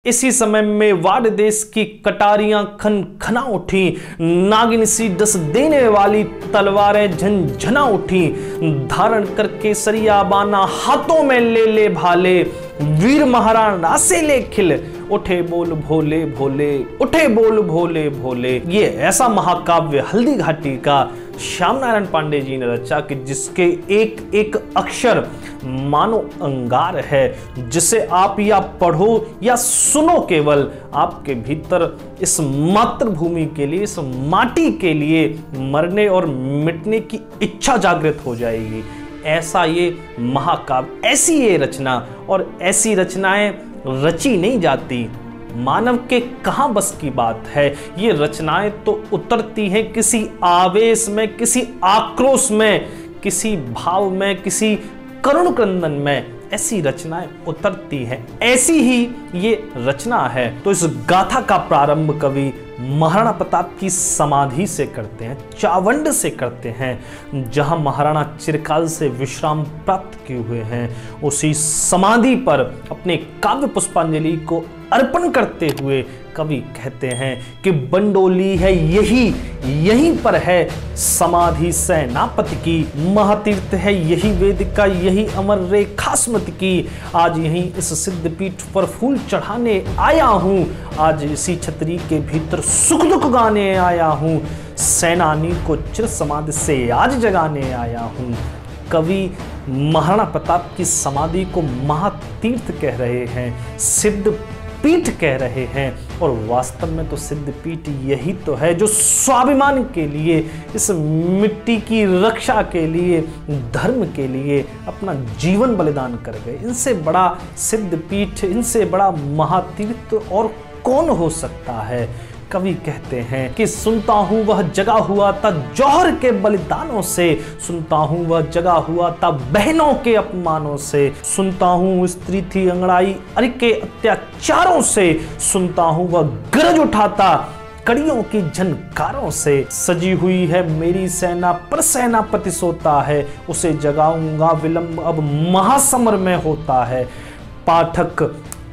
इसी समय मेवाड़ देश की कटारियां खनखना उठी, नागिन सी डस देने वाली तलवारें झंझना उठी। धारण करके सरिया बाना हाथों में ले भाले, वीर महाराणा से ले खिल उठे बोल भोले भोले, उठे बोल भोले भोले। ये ऐसा महाकाव्य हल्दी घाटी का श्याम नारायण पांडे जी ने रचा कि जिसके एक एक अक्षर मानो अंगार है, जिसे आप या पढ़ो या सुनो, केवल आपके भीतर इस मातृभूमि के लिए, इस माटी के लिए मरने और मिटने की इच्छा जागृत हो जाएगी। ऐसा ये महाकाव्य, ऐसी ये रचना, और ऐसी रचनाएं रची नहीं जाती। मानव के कहां बस की बात है। ये रचनाएं तो उतरती हैं किसी आवेश में, किसी आक्रोश में, किसी भाव में, किसी करुण क्रंदन में। ऐसी रचनाएं उतरती हैं। ऐसी ही ये रचना है। तो इस गाथा का प्रारंभ कवि महाराणा प्रताप की समाधि से करते हैं, चावंड से करते हैं, जहां महाराणा चिरकाल से विश्राम प्राप्त किए हुए हैं। उसी समाधि पर अपने काव्य पुष्पांजलि को अर्पण करते हुए कवि कहते हैं कि बंडोली है यहीं पर है समाधि सेनापति की, महातीर्थ है यही वेदिका, यही अमर रेखा स्मृति की। आज यहीं इस सिद्धपीठ पर फूल चढ़ाने आया हूँ, आज इसी छतरी के भीतर सुख दुख गाने आया हूँ, सेनानी को चिर समाधि से आज जगाने आया हूँ। कवि महाराणा प्रताप की समाधि को महातीर्थ कह रहे हैं, सिद्ध पीठ कह रहे हैं, और वास्तव में तो सिद्ध पीठ यही तो है जो स्वाभिमान के लिए, इस मिट्टी की रक्षा के लिए, धर्म के लिए अपना जीवन बलिदान कर गए। इनसे बड़ा सिद्ध पीठ, इनसे बड़ा महातीर्थ और कौन हो सकता है। कवि कहते हैं कि सुनता हूं वह जगा हुआ था जौहर के बलिदानों से, सुनता हूं वह जगा हुआ था बहनों के अपमानों से, सुनता हूं स्त्री थी अंगड़ाई अरि के अत्याचारों से, सुनता हूं वह गरज उठाता कड़ियों की झनकारों से। सजी हुई है मेरी सेना पर सेनापति सोता है, उसे जगाऊंगा विलंब अब महासमर में होता है। पाठक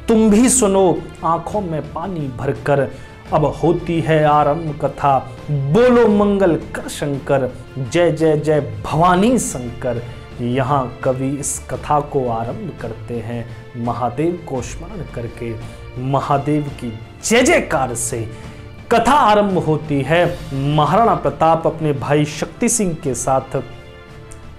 तुम भी सुनो आंखों में पानी भरकर, अब होती है आरंभ कथा, बोलो मंगल कर शंकर, जय जय जय भवानी शंकर। यहाँ कवि इस कथा को आरंभ करते हैं महादेव को स्मरण करके, महादेव की जय जयकार से कथा आरंभ होती है। महाराणा प्रताप अपने भाई शक्ति सिंह के साथ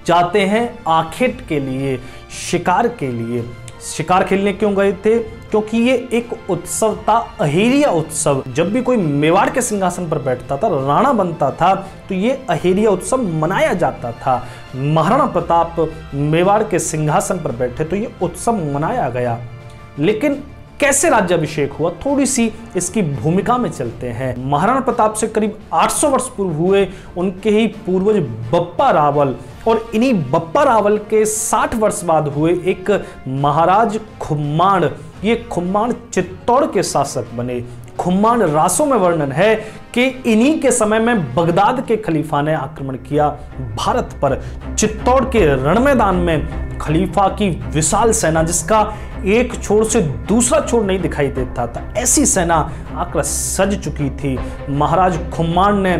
जाते हैं आखेट के लिए, शिकार के लिए। शिकार खेलने क्यों गए थे? क्योंकि ये एक उत्सव था, अहेरिया उत्सव। जब भी कोई मेवाड़ के सिंहासन पर बैठता था, राणा बनता था, तो ये अहेरिया उत्सव मनाया जाता था। महाराणा प्रताप मेवाड़ के सिंहासन पर बैठे तो ये उत्सव मनाया गया। लेकिन कैसे राज्याभिषेक हुआ, थोड़ी सी इसकी भूमिका में चलते हैं। महाराणा प्रताप से करीब 800 वर्ष पूर्व हुए उनके ही पूर्वज बप्पा रावल, और इन्हीं बप्पा रावल के 60 वर्ष बाद हुए एक महाराज खुम्माण। ये खुम्माण चित्तौड़ के शासक बने। खुम्माण रासों में वर्णन है कि इन्हीं के समय में बगदाद के खलीफा ने आक्रमण किया भारत पर। चित्तौड़ के रण मैदान में खलीफा की विशाल सेना, जिसका एक छोर से दूसरा छोर नहीं दिखाई देता था, ऐसी सेना आकर सज चुकी थी। महाराज खुम्माण ने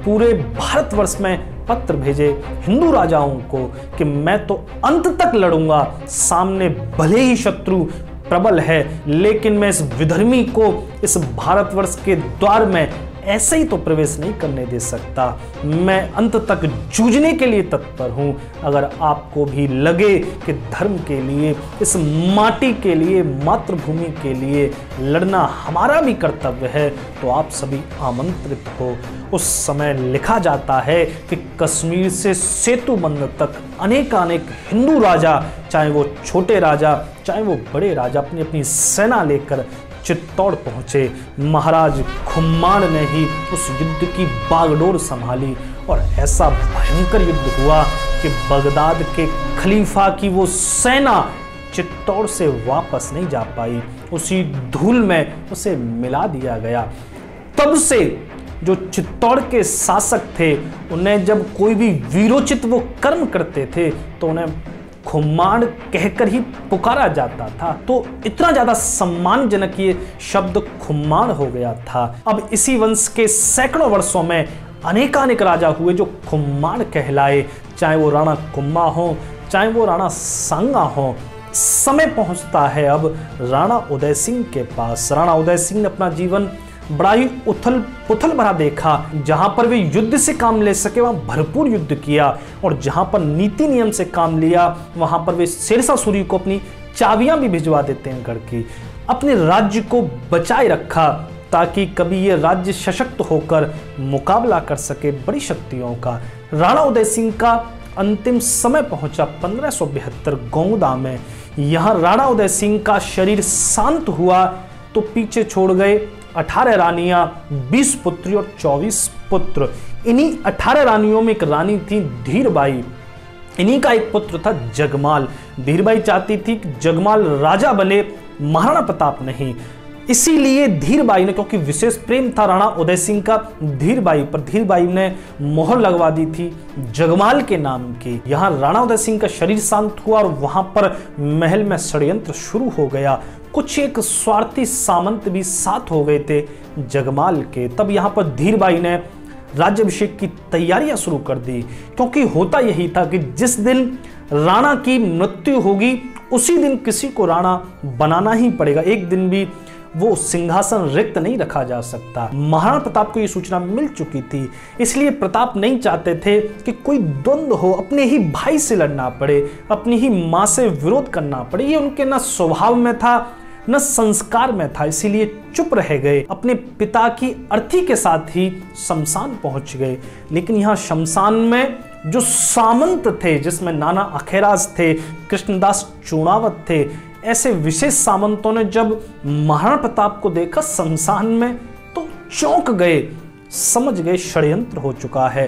पूरे भारतवर्ष में पत्र भेजे हिंदू राजाओं को कि मैं तो अंत तक लड़ूंगा, सामने भले ही शत्रु प्रबल है, लेकिन मैं इस विधर्मी को इस भारतवर्ष के द्वार में ऐसे ही तो प्रवेश नहीं करने दे सकता। मैं अंत तक जूझने के लिए तत्पर हूं। अगर आपको भी लगे कि धर्म के लिए, इस माटी के लिए, मातृभूमि के लिए लड़ना हमारा भी कर्तव्य है, तो आप सभी आमंत्रित हो। उस समय लिखा जाता है कि कश्मीर से सेतुबंध तक अनेकानेक हिंदू राजा, चाहे वो छोटे राजा चाहे वो बड़े राजा, अपनी अपनी सेना लेकर चित्तौड़ पहुंचे। महाराज खुम्माण ने ही उस युद्ध की बागडोर संभाली, और ऐसा भयंकर युद्ध हुआ कि बगदाद के खलीफा की वो सेना चित्तौड़ से वापस नहीं जा पाई। उसी धूल में उसे मिला दिया गया। तब से जो चित्तौड़ के शासक थे, उन्हें जब कोई भी वीरोचित वो कर्म करते थे तो उन्हें खुम्माण कहकर ही पुकारा जाता था। तो इतना ज्यादा सम्मानजनक ये शब्द खुम्माण हो गया था। अब इसी वंश के सैकड़ों वर्षों में अनेकानेक राजा हुए जो खुम्माण कहलाए, चाहे वो राणा कुम्मा हो, चाहे वो राणा सांगा हो। समय पहुंचता है अब राणा उदय सिंह के पास। राणा उदय सिंह ने अपना जीवन बड़ा ही उथल पुथल भरा देखा। जहां पर वे युद्ध से काम ले सके वहां भरपूर युद्ध किया, और जहां पर नीति नियम से काम लिया वहां पर वे शेरशाह सूरी को अपनी चाबियां भी भिजवा देते हैं गढ़ की। अपने राज्य को बचाए रखा ताकि कभी ये राज्य सशक्त होकर मुकाबला कर सके बड़ी शक्तियों का। राणा उदय सिंह का अंतिम समय पहुंचा 1572 गोंगदा में। यहां राणा उदय सिंह का शरीर शांत हुआ तो पीछे छोड़ गए 18 रानियां, 20 पुत्री और 24 पुत्र। इन्हीं 18 रानियों में एक रानी थी धीरबाई। इन्हीं का एक पुत्र था जगमाल। धीरबाई चाहती थी कि जगमाल राजा बने, महाराणा प्रताप नहीं। इसीलिए धीरबाई ने, क्योंकि विशेष प्रेम था राणा उदय सिंह का धीरबाई पर, धीरबाई ने मोहर लगवा दी थी जगमाल के नाम की। यहां राणा उदय सिंह का शरीर शांत हुआ और वहां पर महल में षड्यंत्र शुरू हो गया। कुछ एक स्वार्थी सामंत भी साथ हो गए थे जगमाल के। तब यहां पर धीरबाई ने राज्याभिषेक की तैयारियां शुरू कर दी, क्योंकि होता यही था कि जिस दिन राणा की मृत्यु होगी उसी दिन किसी को राणा बनाना ही पड़ेगा। एक दिन भी वो सिंहासन रिक्त नहीं रखा जा सकता। महाराणा प्रताप को ये सूचना मिल चुकी थी, इसलिए प्रताप नहीं चाहते थे कि कोई द्वंद्व हो, अपने ही भाई से लड़ना पड़े, अपनी ही मां से विरोध करना पड़े। ये उनके न स्वभाव में था न संस्कार में था, इसीलिए चुप रह गए। अपने पिता की अर्थी के साथ ही शमशान पहुंच गए। लेकिन यहाँ शमशान में जो सामंत थे, जिसमें नाना अखेराज थे, कृष्णदास चूड़ावत थे, ऐसे विशेष सामंतों ने जब महाराणा प्रताप को देखा शमशान में तो चौंक गए, समझ गए षड्यंत्र हो चुका है।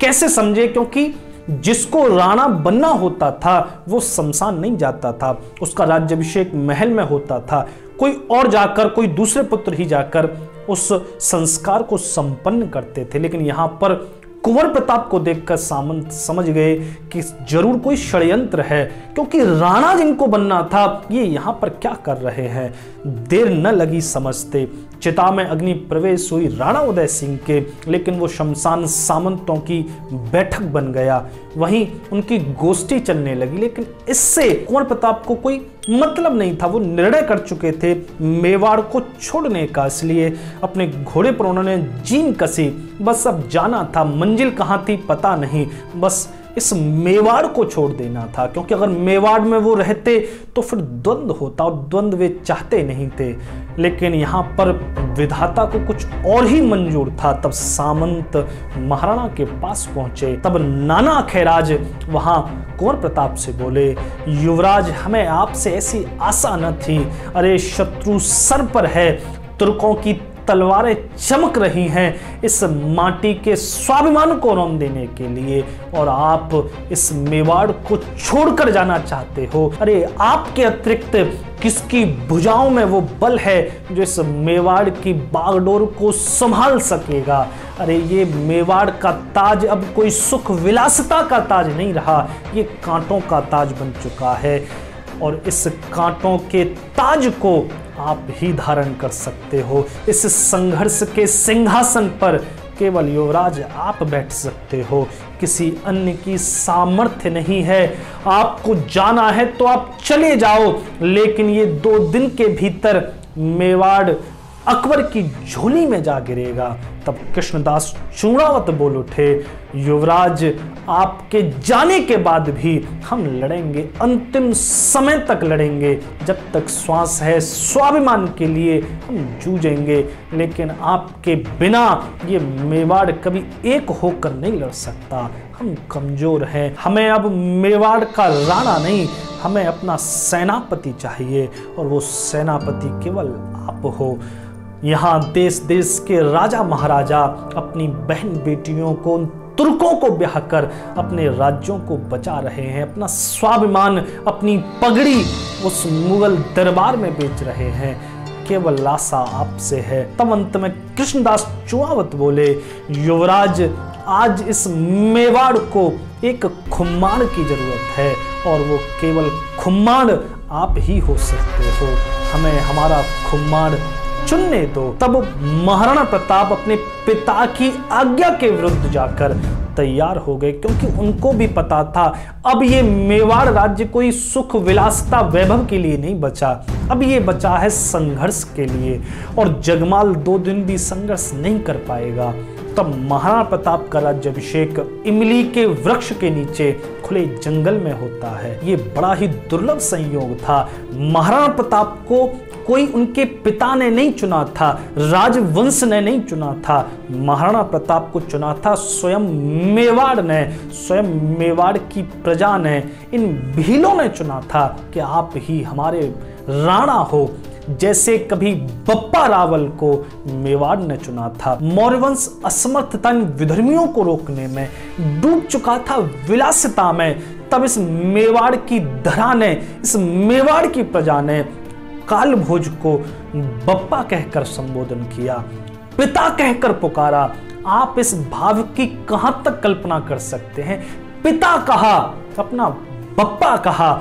कैसे समझे? क्योंकि जिसको राणा बनना होता था वो शमशान नहीं जाता था, उसका राज्याभिषेक महल में होता था। कोई और जाकर, कोई दूसरे पुत्र ही जाकर उस संस्कार को संपन्न करते थे। लेकिन यहां पर कुंवर प्रताप को देखकर सामंत समझ गए कि जरूर कोई षड्यंत्र है, क्योंकि राणा जिनको बनना था ये यहाँ पर क्या कर रहे हैं। देर न लगी समझते, चिता में अग्नि प्रवेश हुई राणा उदय सिंह के, लेकिन वो शमशान सामंतों की बैठक बन गया, वहीं उनकी गोष्ठी चलने लगी। लेकिन इससे कुंवर प्रताप को कोई मतलब नहीं था। वो निर्णय कर चुके थे मेवाड़ को छोड़ने का, इसलिए अपने घोड़े पर उन्होंने जीन कसी। बस अब जाना था, मंजिल कहाँ थी पता नहीं, बस इस मेवाड़ को छोड़ देना था। क्योंकि अगर मेवाड़ में वो रहते तो फिर द्वंद्व होता, और द्वंद्व वे चाहते नहीं थे। लेकिन यहाँ पर विधाता को कुछ और ही मंजूर था। तब सामंत महाराणा के पास पहुंचे। तब नाना अखेराज वहां कुंवर प्रताप से बोले, युवराज हमें आपसे ऐसी आशा न थी। अरे शत्रु सर पर है, तुर्कों की तलवारें चमक रही हैं इस माटी के स्वाभिमान को रौंद देने के लिए, और आप इस मेवाड़ को छोड़कर जाना चाहते हो। अरे आपके अतिरिक्त किसकी भुजाओं में वो बल है जो इस मेवाड़ की बागडोर को संभाल सकेगा। अरे ये मेवाड़ का ताज अब कोई सुख विलासिता का ताज नहीं रहा, ये कांटों का ताज बन चुका है, और इस कांटों के ताज को आप ही धारण कर सकते हो। इस संघर्ष के सिंहासन पर केवल युवराज आप बैठ सकते हो, किसी अन्य की सामर्थ्य नहीं है। आपको जाना है तो आप चले जाओ, लेकिन ये 2 दिन के भीतर मेवाड़ अकबर की झोली में जा गिरेगा। तब कृष्णदास चूड़ावत बोल उठे, युवराज आपके जाने के बाद भी हम लड़ेंगे, अंतिम समय तक लड़ेंगे, जब तक श्वास है स्वाभिमान के लिए हम जूझेंगे। लेकिन आपके बिना ये मेवाड़ कभी एक होकर नहीं लड़ सकता। हम कमजोर हैं, हमें अब मेवाड़ का राणा नहीं, हमें अपना सेनापति चाहिए, और वो सेनापति केवल आप हो। यहाँ देश देश के राजा महाराजा अपनी बहन बेटियों को, तुर्कों को ब्याह कर अपने राज्यों को बचा रहे हैं, अपना स्वाभिमान, अपनी पगड़ी उस मुगल दरबार में बेच रहे हैं। केवल आशा आपसे है। तब अंत में कृष्णदास चूड़ावत बोले, युवराज आज इस मेवाड़ को एक खुम्माण की जरूरत है, और वो केवल खुम्माड़ आप ही हो सकते हो, हमें हमारा खुम्माड़ चुनने दो। तब महाराणा प्रताप अपने पिता की आज्ञा के विरुद्ध जाकर तैयार हो गए, क्योंकि उनको भी पता था अब ये मेवाड़ राज्य कोई सुख विलासिता वैभव के लिए नहीं बचा, अब ये बचा है संघर्ष के लिए, और जगमाल 2 दिन भी संघर्ष नहीं कर पाएगा। तब महाराणा प्रताप का राज्याभिषेक इमली के वृक्ष के नीचे खुले जंगल में होता है। ये बड़ा ही दुर्लभ संयोग था। महाराणा प्रताप को कोई उनके पिता ने नहीं चुना था, राजवंश ने नहीं चुना था, महाराणा प्रताप को चुना था स्वयं मेवाड़ ने, स्वयं मेवाड़ की प्रजा ने, इन भीलों ने चुना था कि आप ही हमारे राणा हो, जैसे कभी बप्पा रावल को मेवाड़ ने चुना था। मौर्यवंश असमर्थ था इन विधर्मियों को रोकने में, डूब चुका था विलासिता में। तब इस मेवाड़ की धरा ने, इस मेवाड़ की प्रजा ने काल भोज को बप्पा कहकर संबोधन किया, पिता कहकर पुकारा। आप इस भाव की कहां तक कल्पना कर सकते हैं? पिता कहा, अपना बप्पा कहा।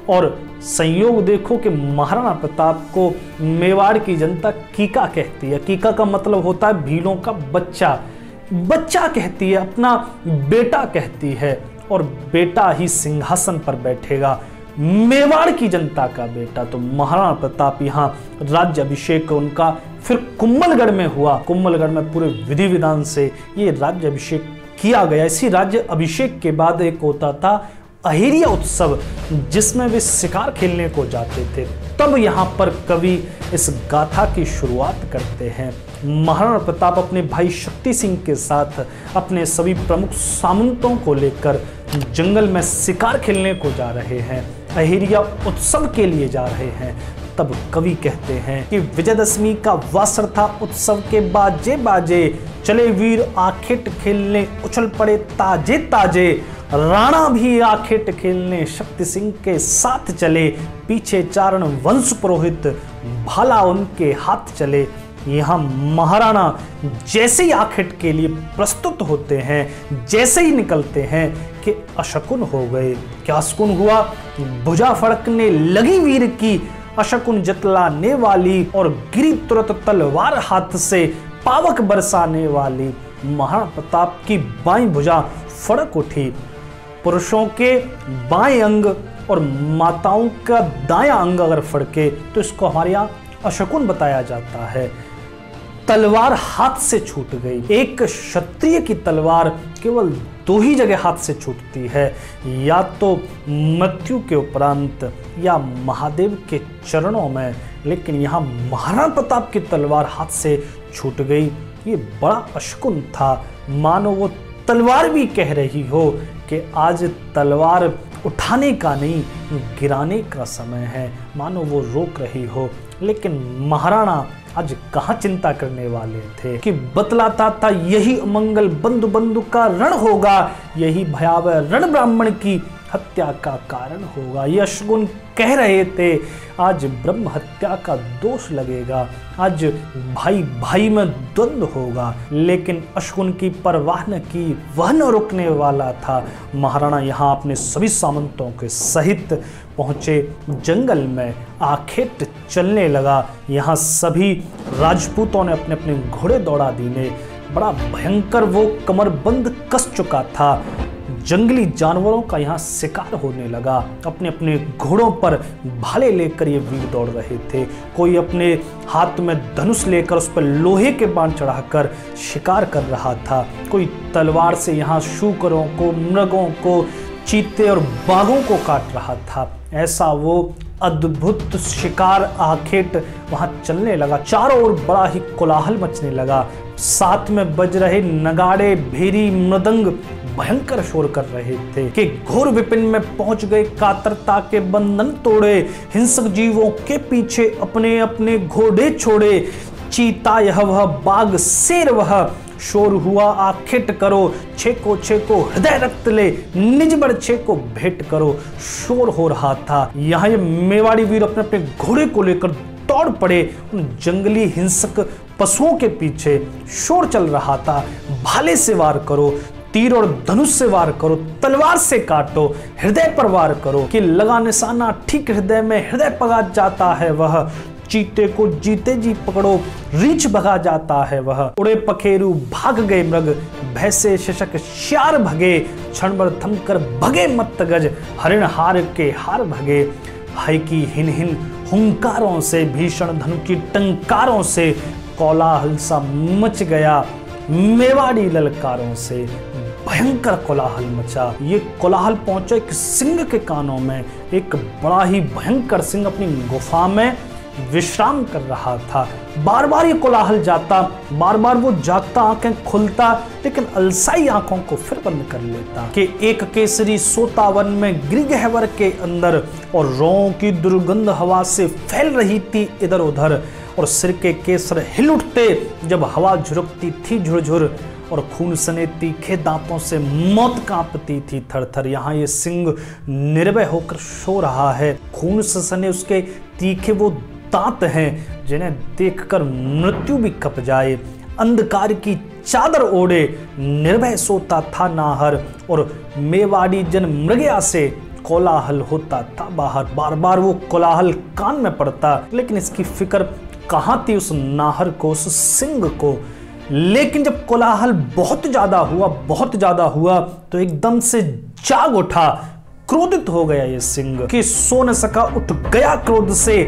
और संयोग देखो कि महाराणा प्रताप को मेवाड़ की जनता कीका कहती है। कीका का मतलब होता है भीलों का बच्चा, बच्चा कहती है, अपना बेटा कहती है, और बेटा ही सिंहासन पर बैठेगा, मेवाड़ की जनता का बेटा। तो महाराणा प्रताप यहाँ राज्याभिषेक उनका फिर कुंभलगढ़ में हुआ। कुंभलगढ़ में पूरे विधि विधान से ये राज्याभिषेक किया गया। इसी राज्य अभिषेक के बाद एक होता था अहिरिया उत्सव, जिसमें वे शिकार खेलने को जाते थे। तब यहाँ पर कवि इस गाथा की शुरुआत करते हैं। महाराणा प्रताप अपने भाई शक्ति सिंह के साथ अपने सभी प्रमुख सामंतों को लेकर जंगल में शिकार खेलने को जा रहे हैं, अहिरिया उत्सव के लिए जा रहे हैं। तब कवि कहते हैं कि विजयदशमी का वासर था, उत्सव के बाजे बाजे चले वीर आखेट खेलने, उछल पड़े ताजे ताजे, राणा भी आखेट खेलने शक्ति सिंह के साथ चले, पीछे चारण वंश पुरोहित भाला उनके हाथ चले। यहाँ महाराणा जैसे ही आखेट के लिए प्रस्तुत होते हैं, जैसे ही निकलते हैं कि अशकुन हो गए। क्या शकुन हुआ? भुजा फड़कने लगी वीर की, अशकुन जतलाने वाली, और गिरी तुरंत तलवार हाथ से पावक बरसाने वाली। महाराणा प्रताप की बाईं भुजा फड़क उठी। पुरुषों के बाएं अंग और माताओं का दायां अंग अगर फड़के तो इसको हमारे यहाँ अशकुन बताया जाता है। तलवार हाथ से छूट गई। एक क्षत्रिय की तलवार केवल 2 ही जगह हाथ से छूटती है, या तो मृत्यु के उपरांत या महादेव के चरणों में, लेकिन यहाँ महाराणा प्रताप की तलवार हाथ से छूट गई। ये बड़ा अशकुन था, मानो वो तलवार भी कह रही हो कि आज तलवार उठाने का नहीं, गिराने का समय है, मानो वो रोक रही हो। लेकिन महाराणा आज कहाँ चिंता करने वाले थे कि बतलाता था यही अमंगल बंधु बंधु का रण होगा, यही भयावह रण ब्राह्मण की हत्या का कारण होगा। ये अशकुन कह रहे थे आज ब्रह्म हत्या का दोष लगेगा, आज भाई भाई में द्वंद्व होगा। लेकिन अशकुन की परवाह न की, वह न रुकने वाला था। महाराणा यहाँ अपने सभी सामंतों के सहित पहुंचे जंगल में, आखेट चलने लगा। यहाँ सभी राजपूतों ने अपने अपने घोड़े दौड़ा दीने। बड़ा भयंकर वो कमरबंद कस चुका था। जंगली जानवरों का यहाँ शिकार होने लगा। अपने अपने घोड़ों पर भाले लेकर ये वीर दौड़ रहे थे। कोई अपने हाथ में धनुष लेकर उस पर लोहे के बाण चढ़ाकर शिकार कर रहा था। कोई तलवार से यहाँ शूकरों को, मृगों को, चीते और बाघों को काट रहा था। ऐसा वो अद्भुत शिकार आखेट वहाँ चलने लगा। चारों ओर बड़ा ही कोलाहल मचने लगा। साथ में बज रहे नगाड़े, भेरी, मृदंग भयंकर शोर कर रहे थे कि घोर विपिन में पहुंच गए, कातरता के बंधन तोड़े, हिंसक जीवों के पीछे अपने अपने घोड़े छोड़े। चीता यह वह, बाघ शेर वह, शोर हुआ आखेट करो, छेको छेको हृदय रक्त ले, निज बरछे को भेंट करो। शोर हो रहा था। यहाँ ये मेवाड़ी वीर अपने अपने घोड़े को लेकर दौड़ पड़े उन जंगली हिंसक पशुओं के पीछे। शोर चल रहा था, भाले से वार करो, तीर और धनुष से वार करो, तलवार से काटो, हृदय पर वार करो कि लगा निशाना ठीक हृदय में, हृदय पगा जाता है वह। चीते को जीते जी पकड़ो, रीछ भगा जाता है वह। उड़े पखेरु भाग गए मृग, भय से शशक श्यार भगे। क्षण भर थमकर भगे मत्त गज, हरिण हार के हार भगे। हाय की हिन हिन हुंकारों से, भीषण धनु की टंकारों से, कोलाहल सा मच गया मेवाड़ी ललकारों से। भयंकर कोलाहल मचा। ये कोलाहल पहुंचा एक सिंह के कानों में। एक बड़ा ही भयंकर सिंह अपनी गुफा में विश्राम कर रहा था। बार बार ये कोलाहल जाता, बार बार वो जागता, आंखें खुलता, लेकिन अलसाई आंखों को फिर बंद कर लेता। कि एक केसरी सोता वन में गिरगहवर के अंदर, और रौं की दुर्गंध हवा से फैल रही थी इधर उधर, और सिर के केसर हिल उठते जब हवा झुरकती थी झुरझुर, और खून सने तीखे दांतों से मौत कांपती थी थरथर। यहाँ ये सिंह निर्भय होकर सो रहा है। खून से सने उसके तीखे वो दांत हैं जिन्हें देखकर मृत्यु भी कप जाए। अंधकार की चादर ओढ़े निर्भय सोता था नाहर, और मेवाड़ी जन मृगया से कोलाहल होता था बाहर। बार बार वो कोलाहल कान में पड़ता, लेकिन इसकी फिक्र कहाँ थी उस नाहर को, उस सिंह को। लेकिन जब कोलाहल बहुत ज्यादा हुआ तो एकदम से जाग उठा, क्रोधित हो गया ये सिंह कि सो न सका, उठ गया क्रोध से,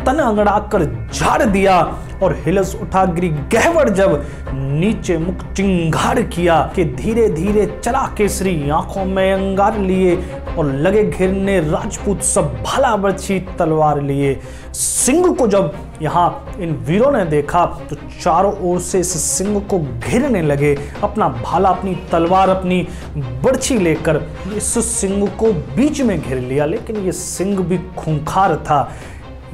तन अगड़ाकर झाड़ दिया, और हिलस उठा गिरगहवर जब नीचे मुख चिंगार किया। कि धीरे धीरे चला केसरी आंखों में अंगार लिए, और लगे घिरने राजपूत सब भाला बरछी तलवार लिए। सिंह को जब यहाँ इन वीरों ने देखा तो चारों ओर से इस सिंह को घेरने लगे। अपना भाला, अपनी तलवार, अपनी बरछी लेकर इस सिंह को बीच में घेर लिया। लेकिन ये सिंह भी खूंखार था,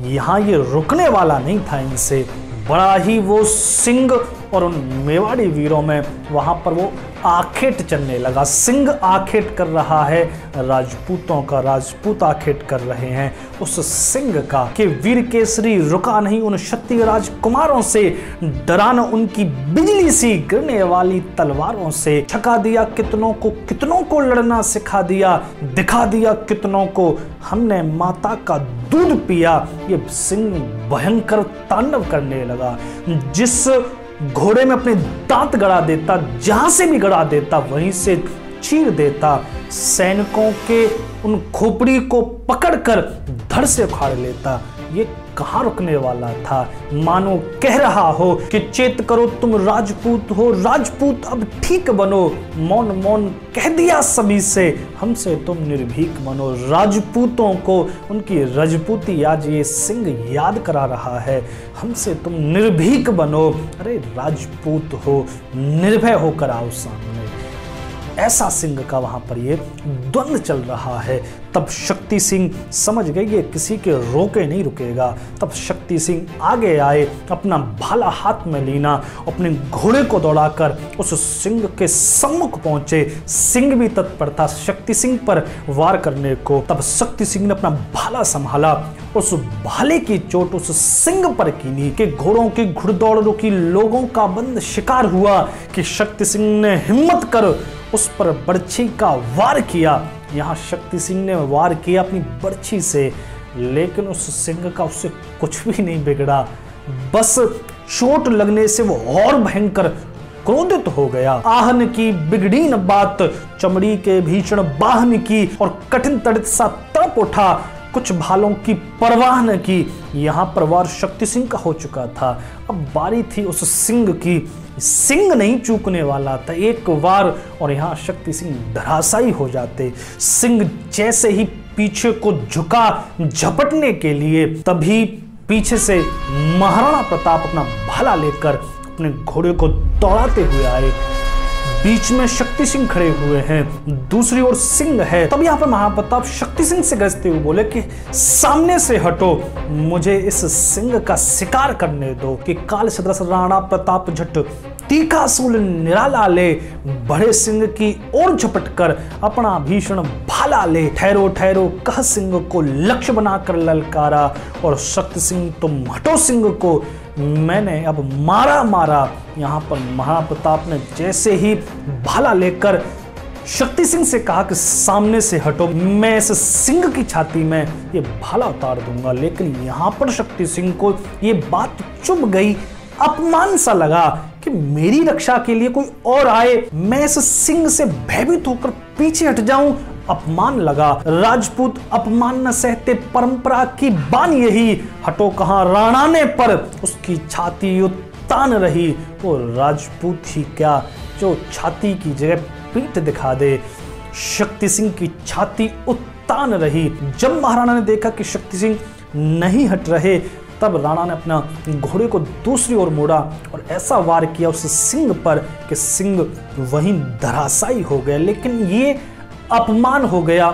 यहाँ ये रुकने वाला नहीं था इनसे। बड़ा ही वो सिंह और उन मेवाड़ी वीरों में वहां पर वो आखेट चलने लगा। सिंह आखेट कर रहा है राजपूतों का, राजपूत आखेट कर रहे हैं उस सिंह का। कि वीर केसरी रुका नहीं उन क्षत्रिय राजकुमारों से, डरा न उनकी बिजली सी गिरने वाली तलवारों से। छका दिया कितनों को लड़ना सिखा दिया, दिखा दिया कितनों को हमने माता का दूध पिया। ये सिंह भयंकर तांडव करने लगा। जिस घोड़े में अपने दांत गड़ा देता, जहां से भी गड़ा देता वहीं से चीर देता। सैनिकों के उन खोपड़ी को पकड़कर धड़ से उखाड़ लेता। ये कहां रुकने वाला था। मानो कह रहा हो कि चेत करो तुम राजपूत हो, राजपूत अब ठीक बनो। मौन मौन कह दिया सभी से, हमसे तुम निर्भीक बनो। राजपूतों को उनकी राजपूती आज ये सिंह याद करा रहा है, हमसे तुम निर्भीक बनो। अरे राजपूत हो, निर्भय होकर आओ सामने। ऐसा सिंह का वहां पर ये द्वंद्व चल रहा है। तब शक्ति सिंह समझ गए ये किसी के रोके नहीं रुकेगा। तब शक्ति सिंह आगे आए, अपना भाला हाथ में लीना, अपने घोड़े को दौड़ाकर उस सिंह के सम्मुख पहुंचे। सिंह भी तत्पर था शक्ति सिंह पर वार करने को। तब शक्ति सिंह ने अपना भाला संभाला, उस भाले की चोट उस सिंह पर कीनी। कि घोड़ों की घुड़दौड़ रुकी, लोगों का बंद शिकार हुआ। कि शक्ति सिंह ने हिम्मत कर उस पर बर्छी का वार किया। यहाँ शक्ति सिंह ने वार किया अपनी बर्छी से, लेकिन उस सिंह का उससे कुछ भी नहीं बिगड़ा। बस चोट लगने से वो और भयंकर क्रोधित हो गया। आहन की बिगड़ी न बात, चमड़ी के भीषण बाहन की, और कठिन तड़ित सा तड़प उठा, कुछ भालों की परवाह न की। यहाँ पर वार शक्ति सिंह का हो चुका था, अब बारी थी उस सिंह की। सिंह नहीं चूकने वाला था, एक वार और यहाँ शक्ति सिंह धराशायी हो जाते। सिंह जैसे ही पीछे को झुका झपटने के लिए, तभी पीछे से महाराणा प्रताप अपना भाला लेकर अपने घोड़े को दौड़ाते हुए आए। बीच में शक्ति सिंह खड़े हुए हैं, दूसरी ओर सिंह है। तब यहाँ पर महाप्रताप शक्ति सिंह से गरजते हुए बोले कि सामने से हटो, मुझे इस सिंह का शिकार करने दो। कि काल सदृश राणा प्रताप झट तीखा सूल निराला ले, बड़े सिंह की ओर झपट कर अपना भीषण भाला ले। ठहरो ठहरो कह सिंह को लक्ष्य बनाकर ललकारा, और शक्ति सिंह तुम हटो सिंह को मैंने अब मारा मारा। यहाँ पर महाराणा प्रताप ने जैसे ही भाला लेकर शक्ति सिंह से कहा कि सामने से हटो, मैं इस सिंह की छाती में ये भाला उतार दूंगा। लेकिन यहाँ पर शक्ति सिंह को ये बात चुभ गई, अपमान सा लगा कि मेरी रक्षा के लिए कोई और आए, मैं इस सिंह से भयभीत होकर पीछे हट जाऊं, अपमान लगा। राजपूत अपमान न सहते, परंपरा की बान यही, हटो कहां राणाने पर उसकी छाती तान रही। वो राजपूत ही क्या जो छाती की जगह पीठ दिखा दे। शक्ति सिंह की छाती उत्तान रही। जब महाराणा ने देखा कि शक्ति सिंह नहीं हट रहे, तब राणा ने अपना घोड़े को दूसरी ओर मोड़ा और ऐसा वार किया उस सिंह पर कि सिंह वहीं धराशायी हो गया। लेकिन ये अपमान हो गया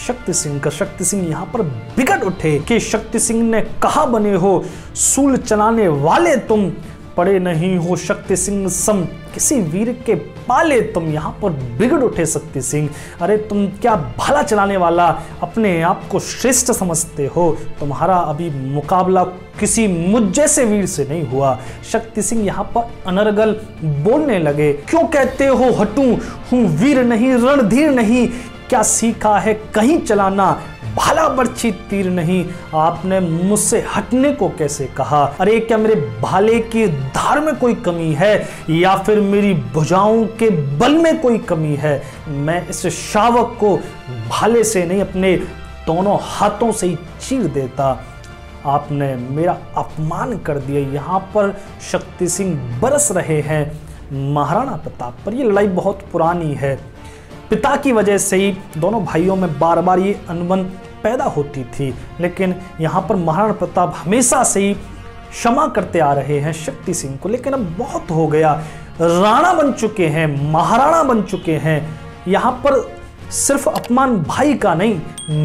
शक्ति सिंह का। शक्ति सिंह यहाँ पर बिगड़ उठे कि शक्ति सिंह ने कहा बने हो सूल चलाने वाले तुम, पड़े नहीं हो शक्ति सिंह सम किसी वीर के पाले तुम। यहाँ पर बिगड़ उठे शक्ति सिंह, अरे तुम क्या भाला चलाने वाला अपने आप को श्रेष्ठ समझते हो? तुम्हारा अभी मुकाबला किसी मुझ जैसे वीर से नहीं हुआ। शक्ति सिंह यहाँ पर अनर्गल बोलने लगे, क्यों कहते हो हटूं, हूं वीर नहीं रणधीर नहीं, क्या सीखा है कहीं चलाना, भाला बर्छी तीर नहीं, आपने मुझसे हटने को कैसे कहा? अरे क्या मेरे भाले की धार में कोई कमी है या फिर मेरी भुजाओं के बल में कोई कमी है? मैं इस शावक को भाले से नहीं अपने दोनों हाथों से ही चीर देता। आपने मेरा अपमान कर दिया। यहाँ पर शक्ति सिंह बरस रहे हैं महाराणा प्रताप पर। यह लड़ाई बहुत पुरानी है, पिता की वजह से ही दोनों भाइयों में बार बार ये अनबन पैदा होती थी। लेकिन यहाँ पर महाराणा प्रताप हमेशा से ही क्षमा करते आ रहे हैं शक्ति सिंह को। लेकिन अब बहुत हो गया, राणा बन चुके हैं, महाराणा बन चुके हैं। यहाँ पर सिर्फ अपमान भाई का नहीं,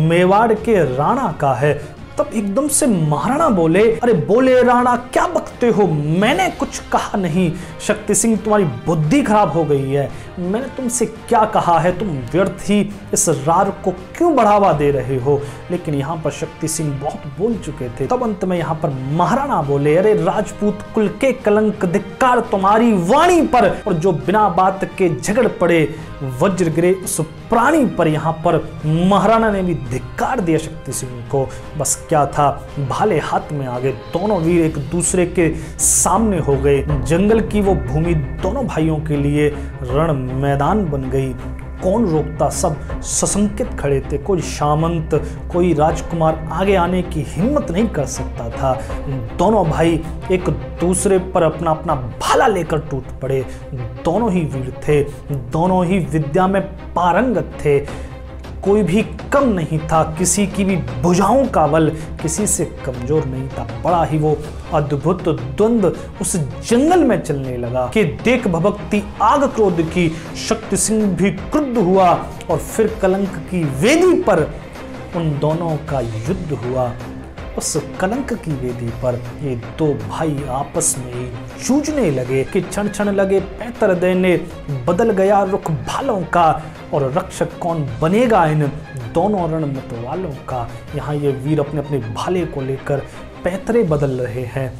मेवाड़ के राणा का है। तब एकदम से महाराणा बोले, अरे बोले राणा क्या बकते हो, मैंने कुछ कहा नहीं। शक्ति सिंह तुम्हारी बुद्धि खराब हो गई है, मैंने तुमसे क्या कहा है, तुम व्यर्थ ही इस रार को क्यों बढ़ावा दे रहे हो? लेकिन यहाँ पर शक्ति सिंह बहुत बोल चुके थे। तब अंत में यहाँ पर महाराणा बोले, अरे राजपूत कुल के कलंक, धिक्कार तुम्हारी वाणी पर, और जो बिना बात के झगड़ पड़े वज्र गिरे उस प्राणी पर। यहाँ पर महाराणा ने भी धिक्कार दिया शक्ति सिंह को। बस क्या था, भाले हाथ में आ गए, दोनों वीर एक दूसरे के सामने हो गए। जंगल की वो भूमि दोनों भाइयों के लिए रण मैदान बन गई। कौन रोकता, सब सशंकित खड़े थे। कोई सामंत, कोई राजकुमार आगे आने की हिम्मत नहीं कर सकता था। दोनों भाई एक दूसरे पर अपना अपना भाला लेकर टूट पड़े। दोनों ही वीर थे, दोनों ही विद्या में पारंगत थे। कोई भी कम नहीं था, किसी की भी भुजाओं का बल किसी से कमजोर नहीं था। बड़ा ही वो अद्भुत द्वंद्व उस जंगल में चलने लगा कि देख भभकती आग क्रोध की। शक्ति सिंह भी क्रुद्ध हुआ और फिर कलंक की वेदी पर उन दोनों का युद्ध हुआ। उस कलंक की वेदी पर ये दो भाई आपस में ही जूझने लगे कि क्षण क्षण लगे पैतर देने। बदल गया रुख भालों का और रक्षक कौन बनेगा इन दोनों रण मत वालों का। यहाँ ये वीर अपने अपने भाले को लेकर पैतरे बदल रहे हैं।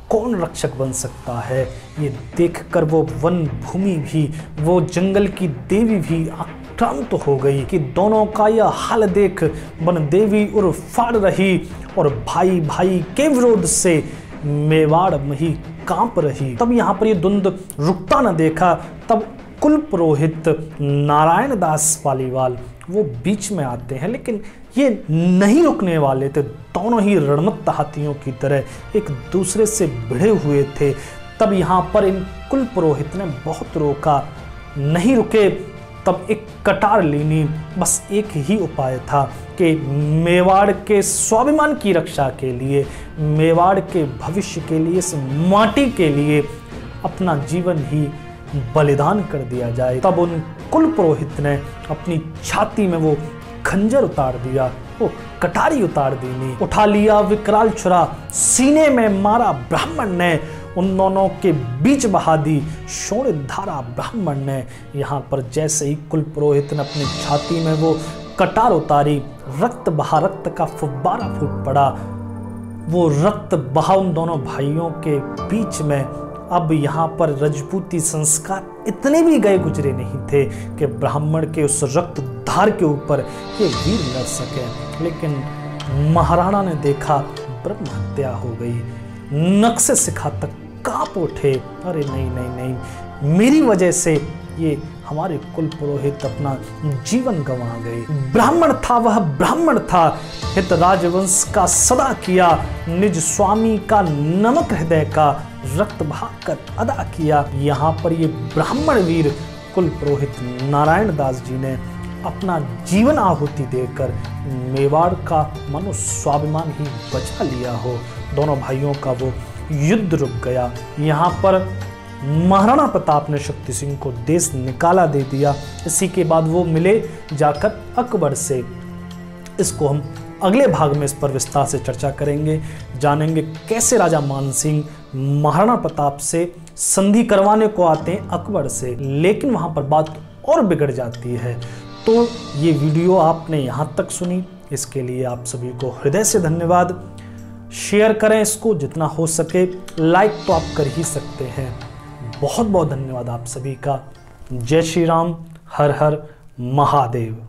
कौन रक्षक बन सकता है? ये देखकर वो वन भूमि भी, वो जंगल की देवी भी आक्रांत हो गई कि दोनों का यह हाल देख वन देवी उर फाड़ रही और भाई भाई के विरोध से मेवाड़ मही कांप रही। तब यहाँ पर ये द्वंद्व रुकता न देखा। तब कुल पुरोहित नारायण दास पालीवाल वो बीच में आते हैं, लेकिन ये नहीं रुकने वाले थे। दोनों ही रणमत्त हाथियों की तरह एक दूसरे से भिड़े हुए थे। तब यहाँ पर इन कुल पुरोहित ने बहुत रोका, नहीं रुके। तब एक कटार लेनी, बस एक ही उपाय था कि मेवाड़ के स्वाभिमान की रक्षा के लिए, मेवाड़ के भविष्य के लिए, इस माटी के लिए अपना जीवन ही बलिदान कर दिया जाए। तब उन कुल पुरोहित ने अपनी छाती में वो खंजर उतार दिया, वो कटारी उतार दी, उठा लिया विकराल छुरा, सीने में मारा ब्राह्मण ने, उन दोनों के बीच बहा दी शोणित धारा ब्राह्मण ने। यहाँ पर जैसे ही कुल पुरोहित ने अपनी छाती में वो कटार उतारी, रक्त बहा, रक्त का फुब्बारा फूट पड़ा। वो रक्त बहा उन दोनों भाइयों के बीच में। अब यहाँ पर राजपूती संस्कार इतने भी गए गुजरे नहीं थे कि ब्राह्मण के उस रक्त धार के ऊपर ये वीर लड़ सके। लेकिन महाराणा ने देखा ब्रह्म हत्या हो गई, नक्शे सिखा तक कांप उठे। अरे नहीं नहीं नहीं, मेरी वजह से ये हमारे कुल पुरोहित अपना जीवन गंवा गए। ब्राह्मण था वह ब्राह्मण था, हित राजवंश का सदा किया, निज स्वामी का नमक हृदय का रक्त बहाकर अदा किया। यहाँ पर ये ब्राह्मण वीर कुल पुरोहित नारायण दास जी ने अपना जीवन आहुति देकर मेवाड़ का मनो स्वाभिमान ही बचा लिया हो। दोनों भाइयों का वो युद्ध रुक गया। यहाँ पर महाराणा प्रताप ने शक्ति सिंह को देश निकाला दे दिया। इसी के बाद वो मिले जाकर अकबर से। इसको हम अगले भाग में इस पर विस्तार से चर्चा करेंगे, जानेंगे कैसे राजा मान सिंह महाराणा प्रताप से संधि करवाने को आते हैं अकबर से, लेकिन वहां पर बात और बिगड़ जाती है। तो ये वीडियो आपने यहाँ तक सुनी, इसके लिए आप सभी को हृदय से धन्यवाद। शेयर करें इसको जितना हो सके, लाइक तो आप कर ही सकते हैं। बहुत बहुत धन्यवाद आप सभी का। जय श्री राम, हर हर महादेव।